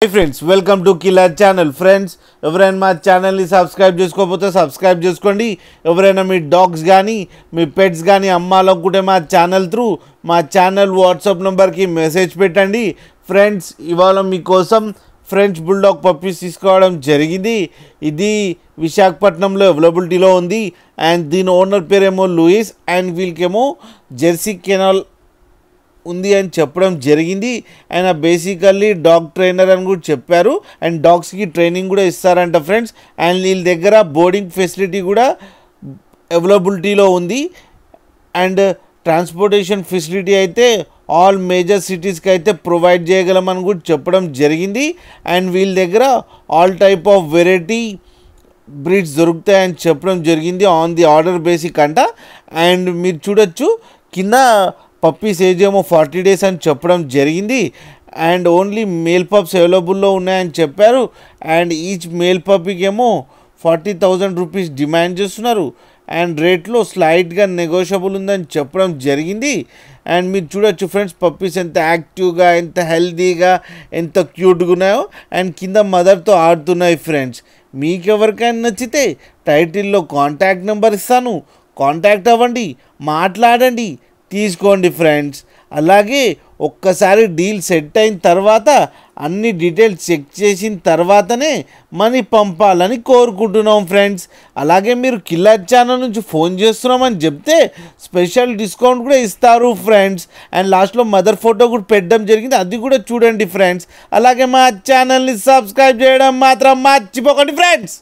Hi friends, welcome to Killer Channel. Friends, ఎవరైనా మా ఛానల్ని సబ్స్క్రైబ్ చేసుకోకపోతే సబ్స్క్రైబ్ చేసుకోండి. ఎవరైనా మీ డాగ్స్ కానీ మీ పెట్స్ కానీ అమ్మాలనుకుంటే మా ఛానల్ త్రూ మా ఛానల్ వాట్సాప్ నెంబర్కి మెసేజ్ పెట్టండి. ఫ్రెండ్స్, ఇవాళ మీకోసం ఫ్రెంచ్ బుల్డాగ్ పప్పీస్ తీసుకోవడం జరిగింది. ఇది విశాఖపట్నంలో అవైలబిలిటీలో ఉంది. అండ్ దీని ఓనర్ పేరేమో లూయిస్ అండ్ వీళ్ళకేమో జెర్సీ కెనాల్ ఉంది అని చెప్పడం జరిగింది. ఆయన బేసికల్లీ డాగ్ ట్రైనర్ అని కూడా చెప్పారు. అండ్ డాగ్స్కి ట్రైనింగ్ కూడా ఇస్తారంట ఫ్రెండ్స్. అండ్ వీళ్ళ దగ్గర బోర్డింగ్ ఫెసిలిటీ కూడా అవైలబిలిటీలో ఉంది. అండ్ ట్రాన్స్పోర్టేషన్ ఫెసిలిటీ అయితే ఆల్ మేజర్ సిటీస్కి అయితే ప్రొవైడ్ చేయగలమని కూడా చెప్పడం జరిగింది. అండ్ వీళ్ళ దగ్గర all type of variety breeds దొరుకుతాయని చెప్పడం జరిగింది ఆన్ ది ఆర్డర్ బేసిక్ అంట. అండ్ మీరు చూడొచ్చు కింద పప్పీస్ ఏజ్ ఏమో 40 days అని చెప్పడం జరిగింది. అండ్ ఓన్లీ మేల్ పప్స్ అవైలబుల్లో ఉన్నాయని చెప్పారు. అండ్ ఈచ్ మేల్ పప్పీకి ఏమో 40,000 రూపీస్ డిమాండ్ చేస్తున్నారు. అండ్ రేట్లో స్లైట్గా నెగోషియబుల్ ఉందని చెప్పడం జరిగింది. అండ్ మీరు చూడొచ్చు ఫ్రెండ్స్, పప్పీస్ ఎంత యాక్టివ్గా, ఎంత హెల్తీగా, ఎంత క్యూట్గా ఉన్నాయో. అండ్ కింద మదర్తో ఆడుతున్నాయి ఫ్రెండ్స్. మీకు ఎవరికైనా నచ్చితే టైటిల్లో కాంటాక్ట్ నెంబర్ ఇస్తాను, కాంటాక్ట్ అవ్వండి, మాట్లాడండి, తీసుకోండి ఫ్రెండ్స్. అలాగే ఒక్కసారి డీల్ సెట్ అయిన తర్వాత అన్ని డీటెయిల్స్ చెక్ చేసిన తర్వాతనే మనీ పంపాలని కోరుకుంటున్నాం ఫ్రెండ్స్. అలాగే మీరు కిల్లర్ ఛానల్ నుంచి ఫోన్ చేస్తున్నామని చెప్తే స్పెషల్ డిస్కౌంట్ కూడా ఇస్తారు ఫ్రెండ్స్. అండ్ లాస్ట్లో మదర్ ఫోటో కూడా పెట్టడం జరిగింది, అది కూడా చూడండి ఫ్రెండ్స్. అలాగే మా ఛానల్ని సబ్స్క్రైబ్ చేయడం మాత్రం మర్చిపోకండి ఫ్రెండ్స్.